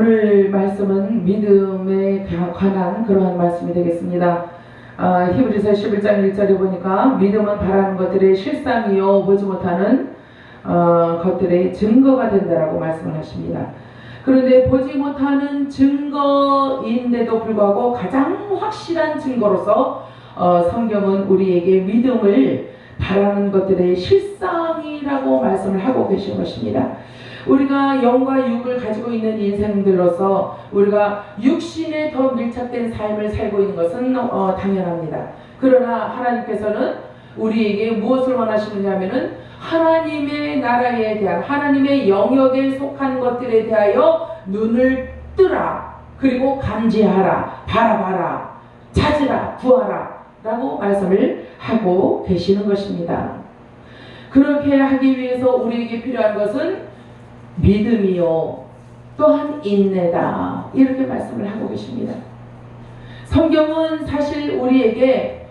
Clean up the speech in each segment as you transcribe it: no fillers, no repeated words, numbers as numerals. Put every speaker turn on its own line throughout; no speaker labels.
오늘 말씀은 믿음에 관한 그러한 말씀이 되겠습니다. 히브리서 11장 1절에 보니까 믿음은 바라는 것들의 실상이요 보지 못하는 것들의 증거가 된다라고 말씀을 하십니다. 그런데 보지 못하는 증거인데도 불구하고 가장 확실한 증거로서 성경은 우리에게 믿음을 바라는 것들의 실상이라고 말씀을 하고 계신 것입니다. 우리가 영과 육을 가지고 있는 인생들로서 우리가 육신에 더 밀착된 삶을 살고 있는 것은 당연합니다. 그러나 하나님께서는 우리에게 무엇을 원하시느냐 하면은 하나님의 나라에 대한 하나님의 영역에 속한 것들에 대하여 눈을 뜨라, 그리고 감지하라, 바라봐라, 찾으라, 구하라 라고 말씀을 하고 계시는 것입니다. 그렇게 하기 위해서 우리에게 필요한 것은 믿음이요 또한 인내다, 이렇게 말씀을 하고 계십니다. 성경은 사실 우리에게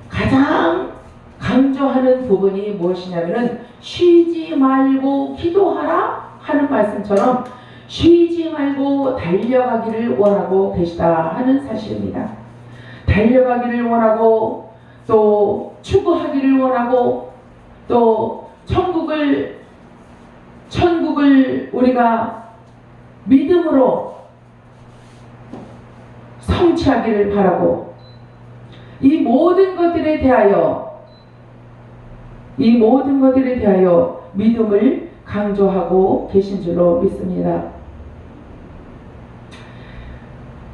가장 강조하는 부분이 무엇이냐면은 쉬지 말고 기도하라 하는 말씀처럼 쉬지 말고 달려가기를 원하고 계시다 하는 사실입니다. 달려가기를 원하고 또 추구하기를 원하고 또 천국을 우리가 믿음으로 성취하기를 바라고 이 모든 것들에 대하여 믿음을 강조하고 계신 줄로 믿습니다.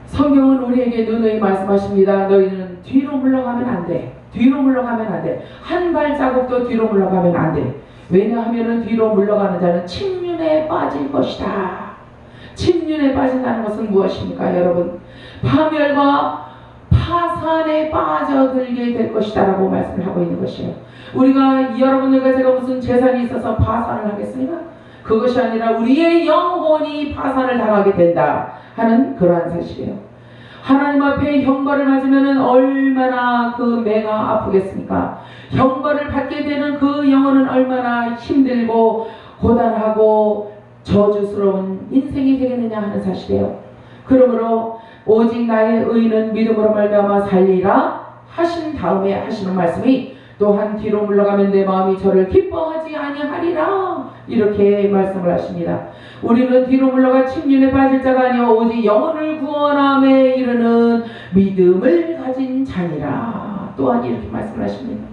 성경은 우리에게 누누이 말씀하십니다. 너희는 뒤로 물러가면 안 돼. 뒤로 물러가면 안 돼. 한 발자국도 뒤로 물러가면 안 돼. 왜냐하면 뒤로 물러가는 자는 침륜에 빠질 것이다. 침륜에 빠진다는 것은 무엇입니까, 여러분? 파멸과 파산에 빠져들게 될 것이다 라고 말씀을 하고 있는 것이에요. 우리가 여러분들과 제가 무슨 재산이 있어서 파산을 하겠습니까? 그것이 아니라 우리의 영혼이 파산을 당하게 된다 하는 그러한 사실이에요. 하나님 앞에 형벌을 맞으면 얼마나 그 매가 아프겠습니까? 형벌을 받게 되는 그 영혼은 얼마나 힘들고 고단하고 저주스러운 인생이 되겠느냐 하는 사실이에요. 그러므로 오직 나의 의인은 믿음으로 말미암아 살리라 하신 다음에 하시는 말씀이 또한 뒤로 물러가면 내 마음이 저를 기뻐하지 아니하리라, 이렇게 말씀을 하십니다. 우리는 뒤로 물러가 침륜에 빠질 자가 아니요 오직 영혼을 구원함에 이르는 믿음을 가진 자니라, 또한 이렇게 말씀을 하십니다.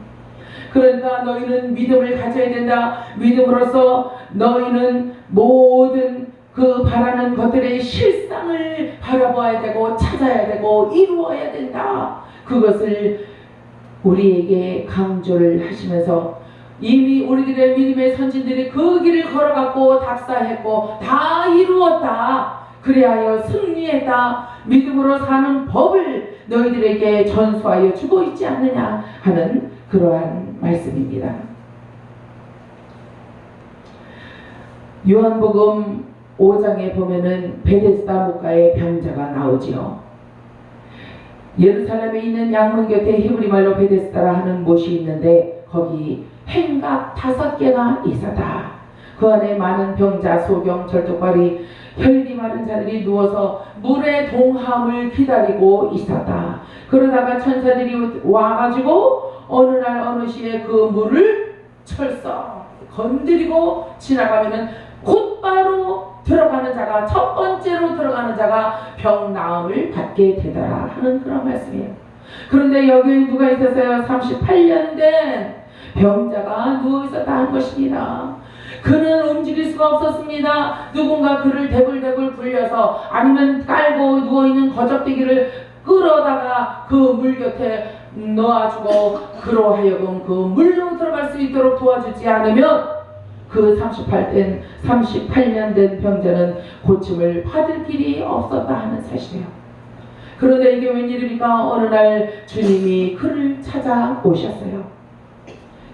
그러니까 너희는 믿음을 가져야 된다. 믿음으로써 너희는 모든 그 바라는 것들의 실상을 바라봐야 되고 찾아야 되고 이루어야 된다. 그것을 우리에게 강조를 하시면서 이미 우리들의 믿음의 선진들이 그 길을 걸어갔고 답사했고 다 이루었다. 그리하여 승리했다. 믿음으로 사는 법을 너희들에게 전수하여 주고 있지 않느냐 하는 그러한 말씀입니다. 요한복음 5장에 보면은 베데스다 목가의 병자가 나오지요. 예루살렘에 있는 양문 곁에 히브리 말로 베데스다라 하는 못이 있는데 거기 행각 5개가 있었다. 그 안에 많은 병자, 소경, 절뚝발이, 혈기 마른 자들이 누워서 물의 동함을 기다리고 있었다. 그러다가 천사들이 와가지고 어느 날 어느 시에 그 물을 철썩 건드리고 지나가면은 곧바로 들어가는 자가, 첫 번째로 들어가는 자가 병 나음을 받게 되더라 하는 그런 말씀이에요. 그런데 여기 누가 있었어요? 38년 된 병자가 누워 있었다 한 것입니다. 그는 움직일 수가 없었습니다. 누군가 그를 대굴대굴 굴려서 아니면 깔고 누워있는 거적대기를 끌어다가 그 물 곁에 놓아주고 그로 하여금 그 물로 들어갈 수 있도록 도와주지 않으면 그 38년 된 병자는 고침을 받을 길이 없었다 하는 사실이에요. 그런데 이게 웬일입니까? 어느 날 주님이 그를 찾아오셨어요.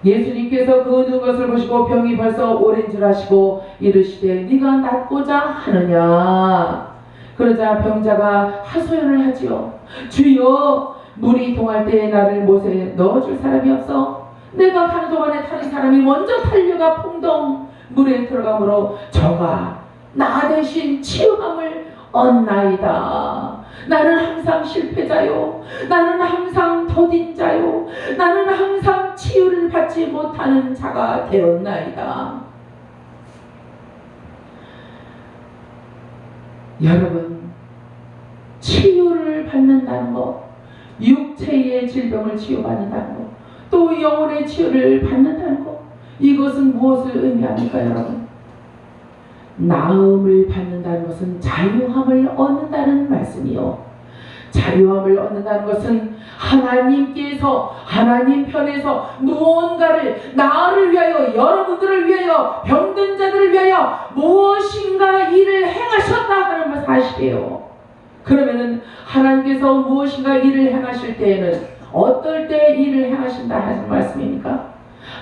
예수님께서 그 누운 것을 보시고 병이 벌써 오랜 줄 아시고 이르시되 네가 낫고자 하느냐. 그러자 병자가 하소연을 하지요. 주여, 물이 동할 때에 나를 못에 넣어줄 사람이 없어. 내가 가는 동안에 다른 사람이 먼저 달려가 풍덩 물에 들어가므로 저가 나 대신 치유함을 얻나이다. 나는 항상 실패자요. 나는 항상 더딘 자요. 나는 항상 치유를 받지 못하는 자가 되었나이다. 여러분, 치유를 받는다는 것, 육체의 질병을 치유받는다는 것, 또 영혼의 치유를 받는다는 것, 이것은 무엇을 의미합니까, 여러분? 나음을 받는다는 것은 자유함을 얻는다는 말씀이요. 자유함을 얻는다는 것은 하나님께서, 하나님 편에서 무언가를 나를 위하여, 여러분들을 위하여, 병든 자들을 위하여 무엇인가 일을 행하셨다 하는 사실이에요. 그러면은 하나님께서 무엇인가 일을 행하실 때에는 어떨 때 일을 행하신다 하는 말씀입니까?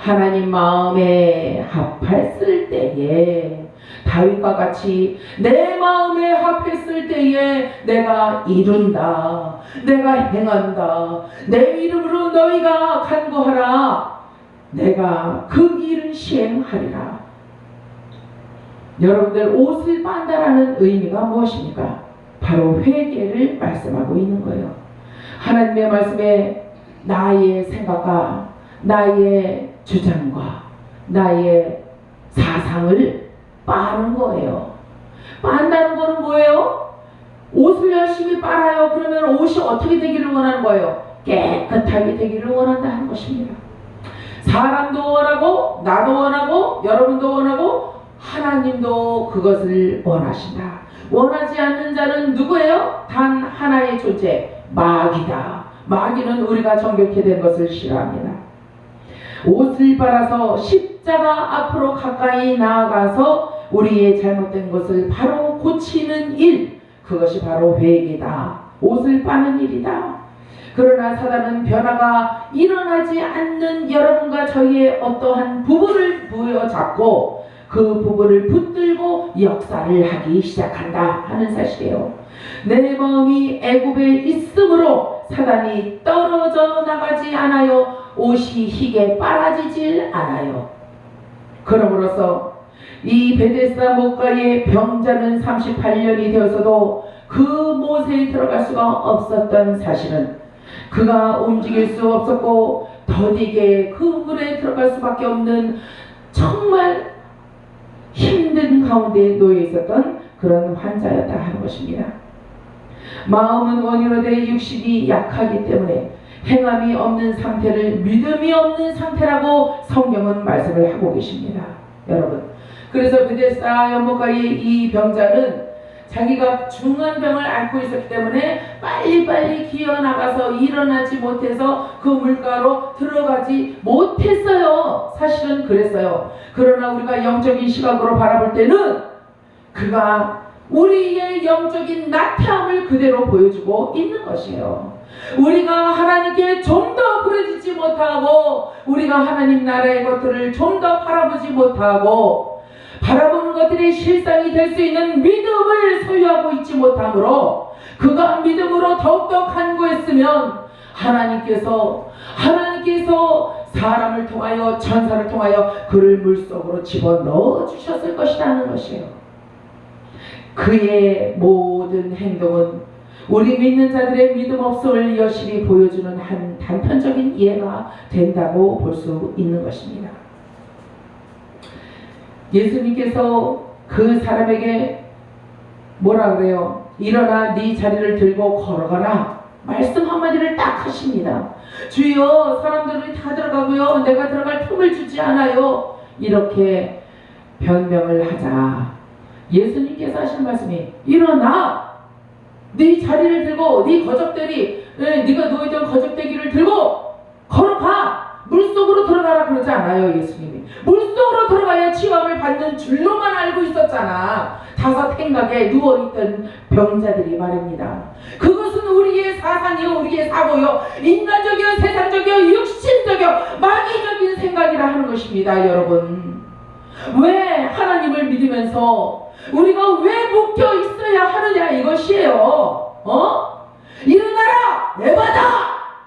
하나님 마음에 합했을 때에, 다윗과 같이 내 마음에 합했을 때에 내가 이룬다, 내가 행한다, 내 이름으로 너희가 간구하라, 내가 그 일을 시행하리라. 여러분들, 옷을 빤다라는 의미가 무엇입니까? 바로 회개를 말씀하고 있는 거예요. 하나님의 말씀에 나의 생각과 나의 주장과 나의 사상을 빠는 거예요. 빤다는 거는 뭐예요? 옷을 열심히 빨아요. 그러면 옷이 어떻게 되기를 원하는 거예요? 깨끗하게 되기를 원한다는 것입니다. 사람도 원하고, 나도 원하고, 여러분도 원하고, 하나님도 그것을 원하신다. 원하지 않는 자는 누구예요? 단 하나의 존재, 마귀다. 마귀는 우리가 정결케 된 것을 싫어합니다. 옷을 빨아서 십자가 앞으로 가까이 나아가서 우리의 잘못된 것을 바로 고치는 일, 그것이 바로 회개다. 옷을 빠는 일이다. 그러나 사단은 변화가 일어나지 않는 여러분과 저희의 어떠한 부분을 부여잡고 그 부분을 붙들고 역사를 하기 시작한다 하는 사실이에요. 내 마음이 애굽에 있으므로 사단이 떨어져 나가지 않아요. 옷이 희게 빨아지질 않아요. 그러므로서 이 베데스다 목가의 병자는 38년이 되어서도 그 못에 들어갈 수가 없었던 사실은, 그가 움직일 수 없었고 더디게 그 물에 들어갈 수밖에 없는 정말 힘든 가운데 놓여 있었던 그런 환자였다 하는 것입니다. 마음은 원인으로 돼 육신이 약하기 때문에 행함이 없는 상태를 믿음이 없는 상태라고 성경은 말씀을 하고 계십니다. 여러분, 그래서 베데스다 연못가의 이 병자는 자기가 중한 병을 앓고 있었기 때문에 빨리빨리 기어나가서 일어나지 못해서 그 물가로 들어가지 못했어요. 사실은 그랬어요. 그러나 우리가 영적인 시각으로 바라볼 때는 그가 우리의 영적인 나태함을 그대로 보여주고 있는 것이에요. 우리가 하나님께 좀 더 부르짖지 못하고, 우리가 하나님 나라의 것들을 좀 더 바라보지 못하고, 바라보는 것들이 실상이 될 수 있는 믿음을 소유하고 있지 못하므로, 그가 믿음으로 더욱더 간구했으면 하나님께서 사람을 통하여, 천사를 통하여 그를 물속으로 집어넣어 주셨을 것이라는 것이에요. 그의 모든 행동은 우리 믿는 자들의 믿음 없음을 여실히 보여주는 한 단편적인 예가 된다고 볼 수 있는 것입니다. 예수님께서 그 사람에게 뭐라 그래요? 일어나 네 자리를 들고 걸어가라. 말씀 한마디를 딱 하십니다. 주여, 사람들이 다 들어가고요, 내가 들어갈 틈을 주지 않아요. 이렇게 변명을 하자 예수님께서 하시는 말씀이, 일어나 네 자리를 들고, 네 거적대기, 네가 누워있던 거적대기를 들고 걸어가. 물속으로 들어가라 그러지 않아요. 예수님이 물속으로 들어가야 치유함을 받는 줄로만 알고 있었잖아. 다섯 행각에 누워있던 병자들이 말입니다. 그것은 우리의 사상이요, 우리의 사고요, 인간적이요, 세상적이요, 육신적이요, 마귀적인 생각이라 하는 것입니다. 여러분, 왜 하나님을 믿으면서 우리가 왜 묶여 있어야 하느냐 이것이에요. 일어나라, 내받아,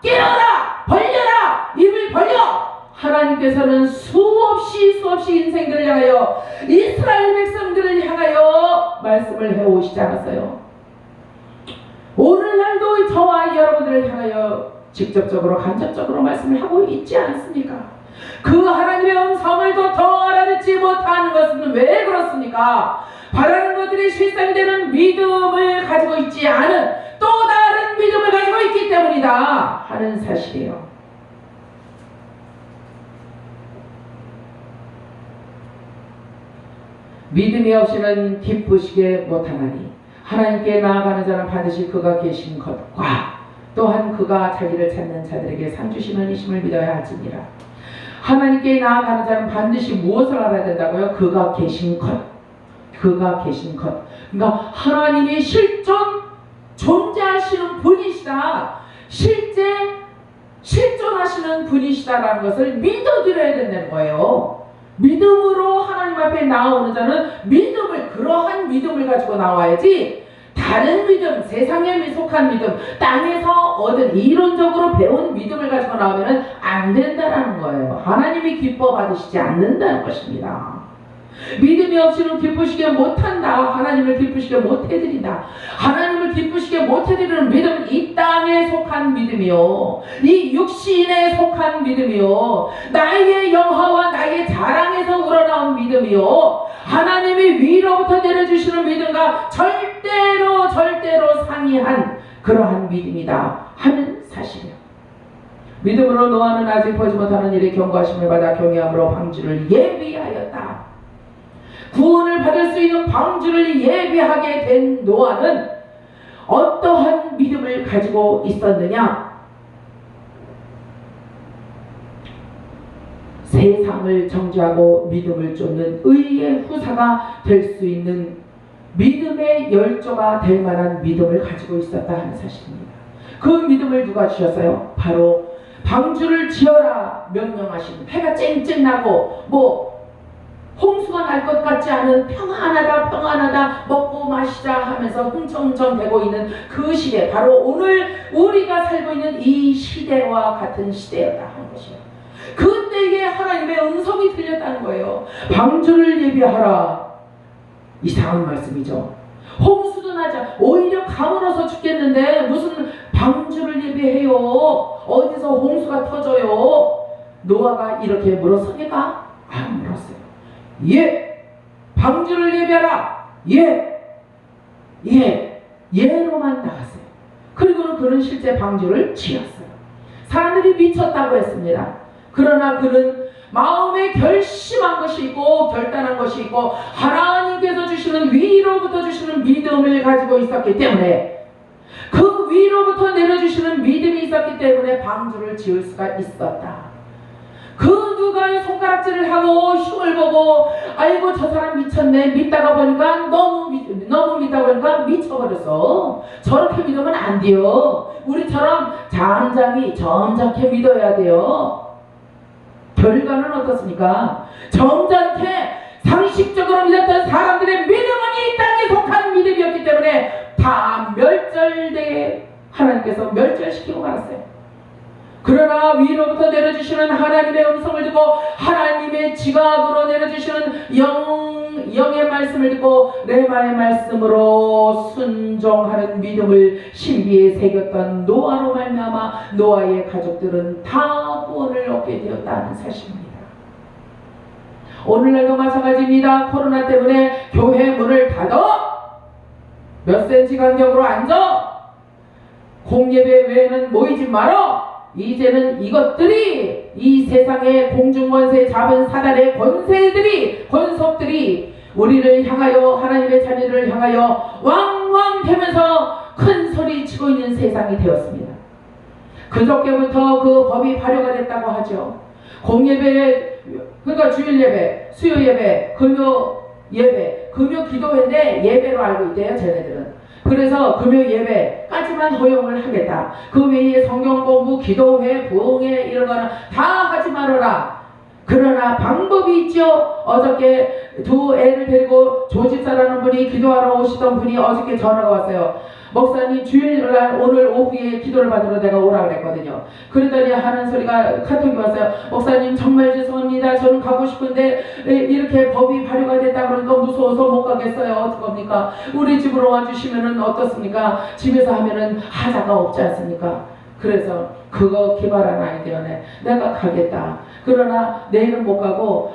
깨어라, 벌려라, 입을 벌려. 하나님께서는 수없이 인생들을 향하여, 이스라엘 백성들을 향하여 말씀을 해오시지 않았어요? 오늘날도 저와 여러분들을 향하여 직접적으로 간접적으로 말씀을 하고 있지 않습니까? 그 하나님의 음성을 더 알아듣지 못하는 것은 왜 그렇습니까? 바라는 것들이 실상이 되는 믿음을 가지고 있지 않은 또 다른 믿음을 가지고 있기 때문이다 하는 사실이에요. 믿음이 없이는 기쁘시게 못하나니 하나님께 나아가는 자는 반드시 그가 계신 것과 또한 그가 자기를 찾는 자들에게 상 주시는 이심을 믿어야 할지니라. 하나님께 나아가는 자는 반드시 무엇을 알아야 된다고요? 그가 계신 것. 그가 계신 것. 그러니까 하나님이 실존 존재하시는 분이시다. 실제 실존하시는 분이시다라는 것을 믿어드려야 된다는 거예요. 믿음으로 하나님 앞에 나오는 자는 믿음을, 그러한 믿음을 가지고 나와야지 다른 믿음, 세상에 속한 믿음, 땅에서 얻은 이론적으로 배운 믿음을 가지고 나오면 안 된다는 거예요. 하나님이 기뻐 받으시지 않는다는 것입니다. 믿음이 없이는 기쁘시게 못한다. 하나님을 기쁘시게 못해드린다. 하나님을 기쁘시게 못해드리는 믿음은 이 땅에 속한 믿음이요, 이 육신에 속한 믿음이요, 나의 영화와 나의 자랑에서 우러나온 믿음이요, 하나님이 위로부터 내려주시는 믿음과 절대로 상이한 그러한 믿음이다 하는 사실이요. 믿음으로 노아는 아직 보지 못하는 일에 경고하심을 받아 경외함으로 방주를 예비하였다. 구원을 받을 수 있는 방주를 예비하게 된 노아는 어떠한 믿음을 가지고 있었느냐? 세상을 정죄하고 믿음을 쫓는 의의 후사가 될 수 있는 믿음의 열조가 될 만한 믿음을 가지고 있었다 하는 사실입니다. 그 믿음을 누가 주셨어요? 바로 방주를 지어라 명령하신, 해가 쨍쨍 나고 홍수가 날 것 같지 않은 평안하다 먹고 마시자 하면서 흥청흥청대고 있는 그 시대, 바로 오늘 우리가 살고 있는 이 시대와 같은 시대였다 하는 것이에요. 그때에 하나님의 음성이 들렸다는 거예요. 방주를 예비하라. 이상한 말씀이죠. 홍수도 나지, 오히려 가물어서 죽겠는데 무슨 방주를 예비해요? 어디서 홍수가 터져요? 노아가 이렇게 물었습니까? 안 물었어요. 예, 방주를 예비하라. 예로만 나갔어요. 그리고는 그는 실제 방주를 지었어요. 사람들이 미쳤다고 했습니다. 그러나 그는 마음에 결심한 것이 있고 결단한 것이 있고 하나님께서 주시는 위로부터 주시는 믿음을 가지고 있었기 때문에, 그 위로부터 내려주시는 믿음이 있었기 때문에 방주를 지을 수가 있었다. 그 누가 손가락질을 하고 흉을 보고 아이고 저 사람 미쳤네, 믿다가 보니까 너무 믿다 보니까 미쳐버렸어. 저렇게 믿으면 안 돼요. 우리처럼 잠잠히 점잖게 믿어야 돼요. 결과는 어떻습니까? 점잖게 상식적으로 믿었던 사람들의 믿음은 이 땅에 속한 믿음이었기 때문에 다 멸절되게 하나님께서 멸절시키고 말았어요. 그러나 위로부터 내려주시는 하나님의 음성을 듣고 하나님의 지각으로 내려주시는 영의 말씀을 듣고 레마의 말씀으로 순종하는 믿음을 신비에 새겼던 노아로 말미암아 노아의 가족들은 다 구원을 얻게 되었다는 사실입니다. 오늘날도 마찬가지입니다. 코로나 때문에 교회 문을 닫아 몇 센치 간격으로 앉아 공예배 외에는 모이지 말어. 이제는 이것들이, 이 세상의 공중권세 잡은 사단의 권속들이 우리를 향하여, 하나님의 자녀들을 향하여 왕왕대면서 큰 소리 치고 있는 세상이 되었습니다. 그저께부터 그 법이 발효가 됐다고 하죠. 공예배, 그러니까 주일예배, 수요예배, 금요예배, 금요기도회인데 예배로 알고 있대요, 쟤네들은. 그래서 금요 예배까지만 허용을 하겠다. 그 외에 성경 공부, 기도회, 부흥회 이런 거는 다 하지 말아라. 그러나 방법이 있죠. 어저께 두 애를 데리고 조집사라는 분이, 기도하러 오시던 분이 어저께 전화가 왔어요. 목사님 주일날 오늘 오후에 기도를 받으러 내가 오라 그랬거든요. 그러더니 하는 소리가 카톡이 왔어요. 목사님 정말 죄송합니다. 저는 가고 싶은데 이렇게 법이 발효가 됐다 그러니까 무서워서 못 가겠어요. 어떡합니까? 우리 집으로 와주시면은 어떻습니까? 집에서 하면은 하자가 없지 않습니까? 그래서 그거 개발한 아이디어네. 내가 가겠다. 그러나 내일은 못 가고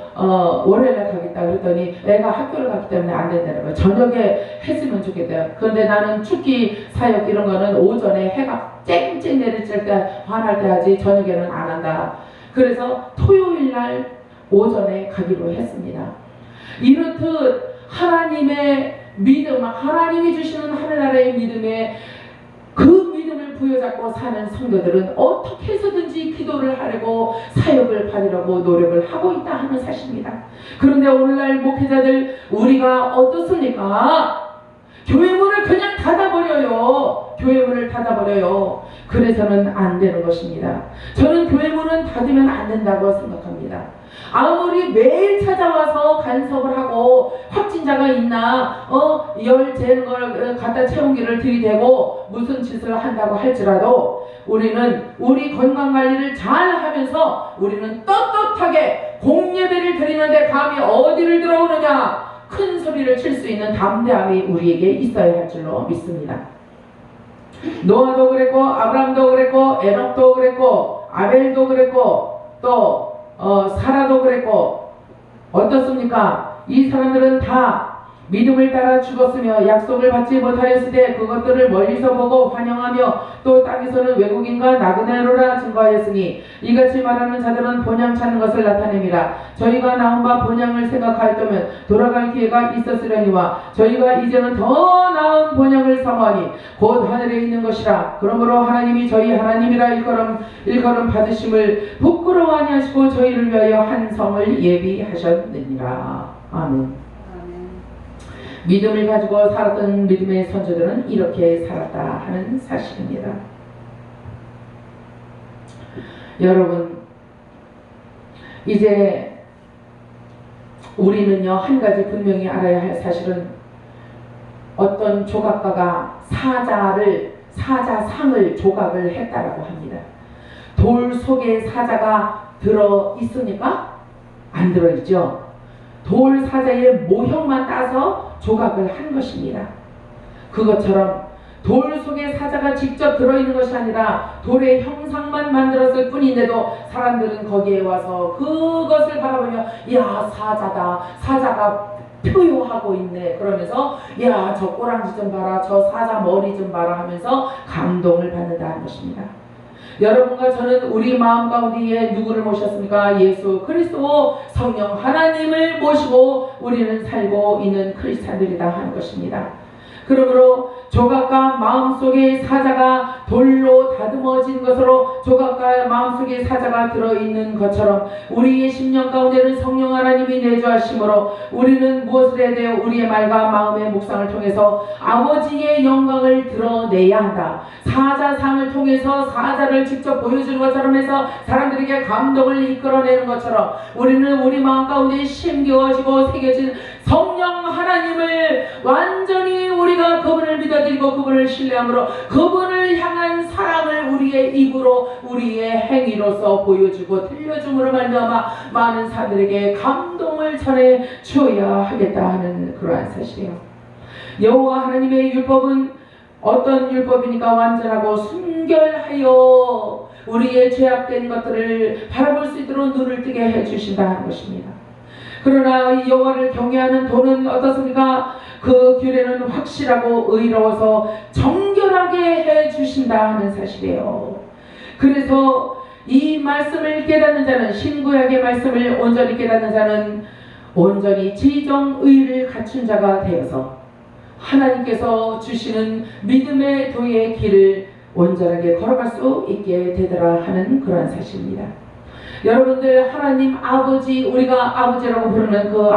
월요일에 가겠다 그랬더니 애가 학교를 갔기 때문에 안 된다는 거예요. 저녁에 했으면 좋겠대요. 그런데 나는 축기 사역 이런 거는 오전에 해가 쨍쨍 내리칠 때 화날 때 하지 저녁에는 안 한다. 그래서 토요일날 오전에 가기로 했습니다. 이렇듯 하나님의 믿음, 하나님이 주시는 하늘나라의 믿음에 그 믿음을 부여잡고 사는 성도들은 어떻게 해서든지 기도를 하려고 사역을 받으려고 노력을 하고 있다 하는 사실입니다. 그런데 오늘날 목회자들 우리가 어떻습니까? 교회 문을 그냥 닫아버려요. 교회 문을 닫아버려요. 그래서는 안 되는 것입니다. 저는 교회 문은 닫으면 안 된다고 생각합니다. 아무리 매일 찾아와서 간섭을 하고 확진자가 있나 열 재는 걸 갖다 채우기를 들이대고 무슨 짓을 한다고 할지라도 우리는 우리 건강관리를 잘 하면서 우리는 떳떳하게 공예배를 드리는데 감히 어디를 들어오느냐 큰 소리를 칠 수 있는 담대함이 우리에게 있어야 할 줄로 믿습니다. 노아도 그랬고 아브라함도 그랬고 에녹도 그랬고 아벨도 그랬고 또 사라도 그랬고 어떻습니까? 이 사람들은 다 믿음을 따라 죽었으며 약속을 받지 못하였을 때 그것들을 멀리서 보고 환영하며 또 땅에서는 외국인과 나그네로라 증거하였으니 이같이 말하는 자들은 본향 찾는 것을 나타냅니다. 저희가 나온 바 본향을 생각할 때면 돌아갈 기회가 있었으려니와 저희가 이제는 더 나은 본향을 사모하니 곧 하늘에 있는 것이라. 그러므로 하나님이 저희 하나님이라 일컬음 받으심을 부끄러워하니 하시고 저희를 위하여 한 성을 예비하셨느니라. 아멘. 믿음을 가지고 살았던 믿음의 선조들은 이렇게 살았다 하는 사실입니다. 여러분, 이제 우리는요 한 가지 분명히 알아야 할 사실은 어떤 조각가가 사자상을 조각을 했다라고 합니다. 돌 속에 사자가 들어 있습니까? 안 들어있죠. 돌 사자의 모형만 따서 조각을 한 것입니다. 그것처럼 돌 속에 사자가 직접 들어있는 것이 아니라 돌의 형상만 만들었을 뿐인데도 사람들은 거기에 와서 그것을 바라보며 야 사자다, 사자가 표효하고 있네 그러면서 야 저 꼬랑지 좀 봐라, 저 사자 머리 좀 봐라 하면서 감동을 받는다는 것입니다. 여러분과 저는 우리 마음 가운데에 누구를 모셨습니까? 예수 그리스도 성령 하나님을 모시고 우리는 살고 있는 크리스찬들이다 하는 것입니다. 그러므로 조각가 마음속에 사자가 돌로 다듬어진 것으로 조각가의 마음속에 사자가 들어있는 것처럼 우리의 심령 가운데는 성령 하나님이 내주하심으로 우리는 무엇을 해야 돼요? 우리의 말과 마음의 묵상을 통해서 아버지의 영광을 드러내야 한다. 사자상을 통해서 사자를 직접 보여주는 것처럼 해서 사람들에게 감동을 이끌어내는 것처럼 우리는 우리 마음 가운데 심겨지고 새겨진 성령 하나님을 완전히 우리가 그분을 믿어드리고 그분을 신뢰함으로 그분을 향한 사랑을 우리의 입으로 우리의 행위로서 보여주고 들려줌으로 말미암아 많은 사람들에게 감동을 전해 주어야 하겠다 하는 그러한 사실이에요. 여호와 하나님의 율법은 어떤 율법이니까 완전하고 순결하여 우리의 죄악된 것들을 바라볼 수 있도록 눈을 뜨게 해주신다 하는 것입니다. 그러나 여호와를 경외하는 도는 어떻습니까? 그 규례는 확실하고 의로워서 정결하게 해주신다 하는 사실이에요. 그래서 이 말씀을 깨닫는 자는 신구약의 말씀을 온전히 깨닫는 자는 온전히 지정의를 갖춘 자가 되어서 하나님께서 주시는 믿음의 도의 길을 온전하게 걸어갈 수 있게 되더라 하는 그러한 사실입니다. 여러분들 하나님 아버지 우리가 아버지라고 부르는 그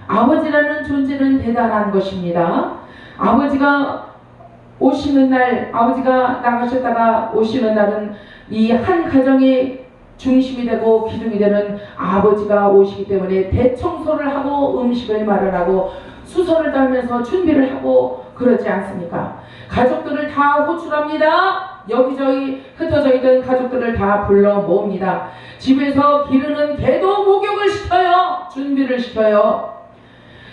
아버지라는 존재는 대단한 것입니다. 아버지가 오시는 날 아버지가 나가셨다가 오시는 날은 이 한 가정의 중심이 되고 기둥이 되는 아버지가 오시기 때문에 대청소를 하고 음식을 마련하고 수선을 떨면서 준비를 하고 그러지 않습니까? 가족들을 다 호출합니다. 여기저기 흩어져 있던 가족들을 다 불러 모읍니다. 집에서 기르는 개도 목욕을 시켜요. 준비를 시켜요.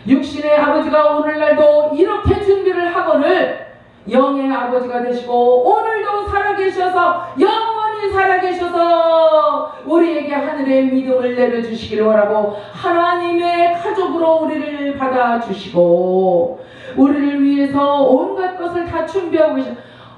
육신의 아버지가 오늘날도 이렇게 준비를 하거늘 영의 아버지가 되시고 오늘도 살아계셔서 영원히 살아계셔서 우리에게 하늘의 믿음을 내려주시기를 원하고 하나님의 가족으로 우리를 받아주시고 우리를 위해서 온갖 것을 다 준비하고 계셔.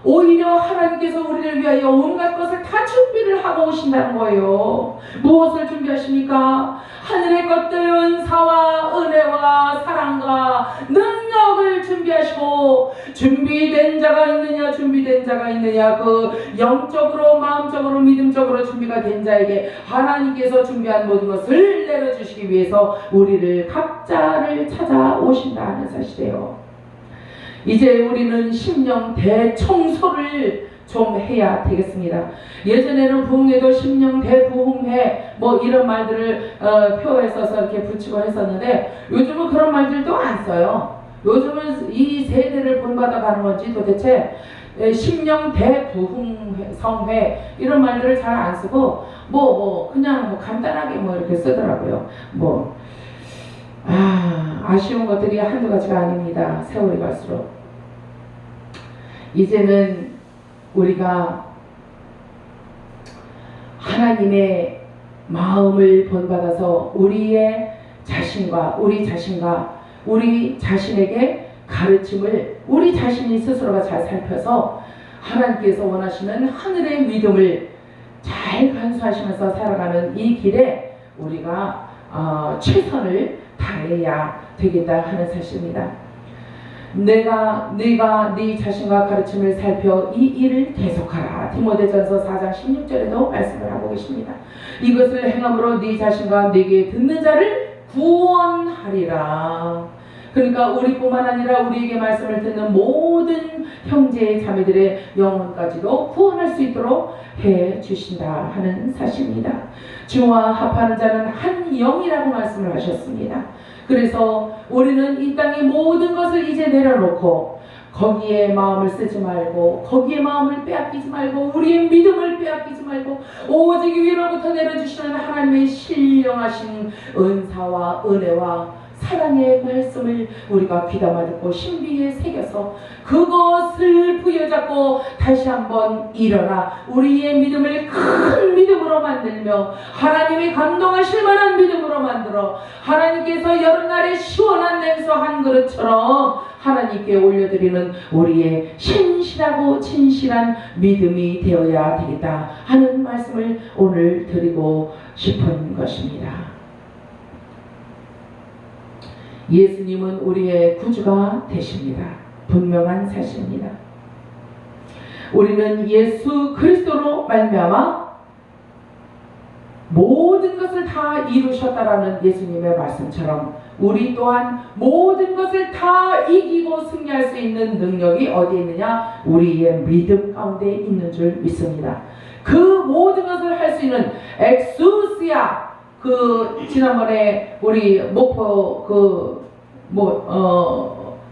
오히려 하나님께서 우리를 위하여 온갖 것을 다 준비를 하고 오신다는 거예요. 무엇을 준비하십니까? 하늘의 것들, 은사와 은혜와 사랑과 능력을 준비하시고 준비된 자가 있느냐, 준비된 자가 있느냐, 그 영적으로 마음적으로 믿음적으로 준비가 된 자에게 하나님께서 준비한 모든 것을 내려주시기 위해서 우리를 각자를 찾아오신다 하는 사실이에요. 이제 우리는 심령 대청소를 좀 해야 되겠습니다. 예전에는 부흥회도 심령 대부흥회 뭐 이런 말들을 표에 써서 이렇게 붙이고 했었는데 요즘은 그런 말들도 안 써요. 요즘은 이 세대를 본받아 가는 건지 도대체 심령 대부흥회, 성회 이런 말들을 잘 안 쓰고 그냥 간단하게 이렇게 쓰더라고요. 아쉬운 것들이 한두 가지가 아닙니다. 세월이 갈수록. 이제는 우리가 하나님의 마음을 본받아서 우리 자신과 우리 자신에게 가르침을 우리 자신이 스스로가 잘 살펴서 하나님께서 원하시는 하늘의 믿음을 잘 간수하시면서 살아가는 이 길에 우리가 최선을 다해야 되겠다 하는 사실입니다. 네가 네 자신과 가르침을 살펴 이 일을 계속하라. 디모데전서 4장 16절에도 말씀을 하고 계십니다. 이것을 행함으로 네 자신과 네게 듣는 자를 구원하리라. 그러니까 우리뿐만 아니라 우리에게 말씀을 듣는 모든 형제 자매들의 영혼까지도 구원할 수 있도록 해주신다 하는 사실입니다. 주와 합하는 자는 한 영이라고 말씀을 하셨습니다. 그래서 우리는 이 땅의 모든 것을 이제 내려놓고 거기에 마음을 쓰지 말고 거기에 마음을 빼앗기지 말고 우리의 믿음을 빼앗기지 말고 오직 위로부터 내려주시는 하나님의 신령하신 은사와 은혜와 사랑의 말씀을 우리가 귀담아 듣고 신비에 새겨서 그것을 부여잡고 다시 한번 일어나 우리의 믿음을 큰 믿음으로 만들며 하나님이 감동하실 만한 믿음으로 만들어 하나님께서 여름날에 시원한 냉수 한 그릇처럼 하나님께 올려드리는 우리의 신실하고 진실한 믿음이 되어야 되겠다 하는 말씀을 오늘 드리고 싶은 것입니다. 예수님은 우리의 구주가 되십니다. 분명한 사실입니다. 우리는 예수 그리스도로 말미암아 모든 것을 다 이루셨다라는 예수님의 말씀처럼 우리 또한 모든 것을 다 이기고 승리할 수 있는 능력이 어디에 있느냐? 우리의 믿음 가운데 있는 줄 믿습니다. 그 모든 것을 할 수 있는 엑수시아, 지난번에 우리 목포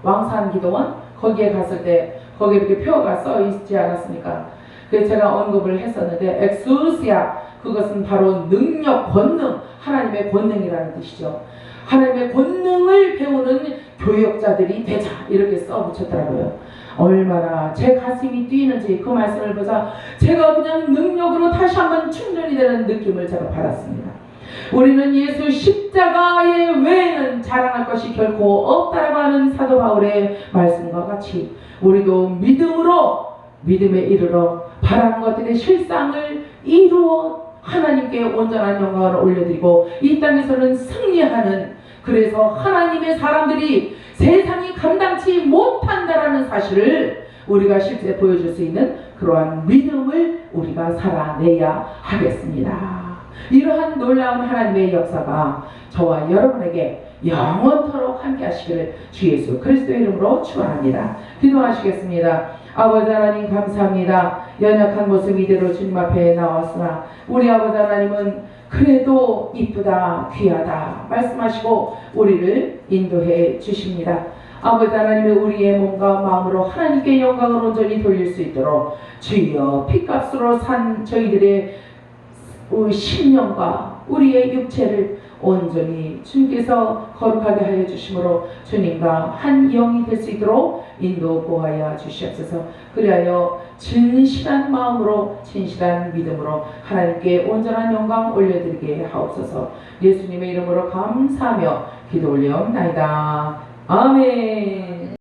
왕산 기도원 거기에 갔을 때 거기에 이렇게 표가 써 있지 않았습니까? 그래서 제가 언급을 했었는데 엑수시아, 그것은 바로 능력, 권능, 하나님의 권능이라는 뜻이죠. 하나님의 권능을 배우는 교역자들이 되자 이렇게 써붙였더라고요. 얼마나 제 가슴이 뛰는지 그 말씀을 보자 제가 그냥 능력으로 다시 한번 충전이 되는 느낌을 제가 받았습니다. 우리는 예수 십자가의 외에는 자랑할 것이 결코 없다라고 하는 사도 바울의 말씀과 같이 우리도 믿음에 이르러 바라는 것들의 실상을 이루어 하나님께 온전한 영광을 올려드리고 이 땅에서는 승리하는, 그래서 하나님의 사람들이 세상이 감당치 못한다라는 사실을 우리가 실제 보여줄 수 있는 그러한 믿음을 우리가 살아내야 하겠습니다. 이러한 놀라운 하나님의 역사가 저와 여러분에게 영원토록 함께 하시기를 주 예수 그리스도의 이름으로 축원합니다. 기도하시겠습니다. 아버지 하나님 감사합니다. 연약한 모습 이대로 주님 앞에 나왔으나 우리 아버지 하나님은 그래도 이쁘다 귀하다 말씀하시고 우리를 인도해 주십니다. 아버지 하나님의 우리의 몸과 마음으로 하나님께 영광을 온전히 돌릴 수 있도록 주여 핏값으로 산 저희들의 심령과 우리의 육체를 온전히 주님께서 거룩하게 하여 주심으로 주님과 한 영이 될 수 있도록 인도 보하여 주시옵소서. 그리하여 진실한 마음으로 진실한 믿음으로 하나님께 온전한 영광 올려드리게 하옵소서. 예수님의 이름으로 감사하며 기도 올려옵나이다. 아멘.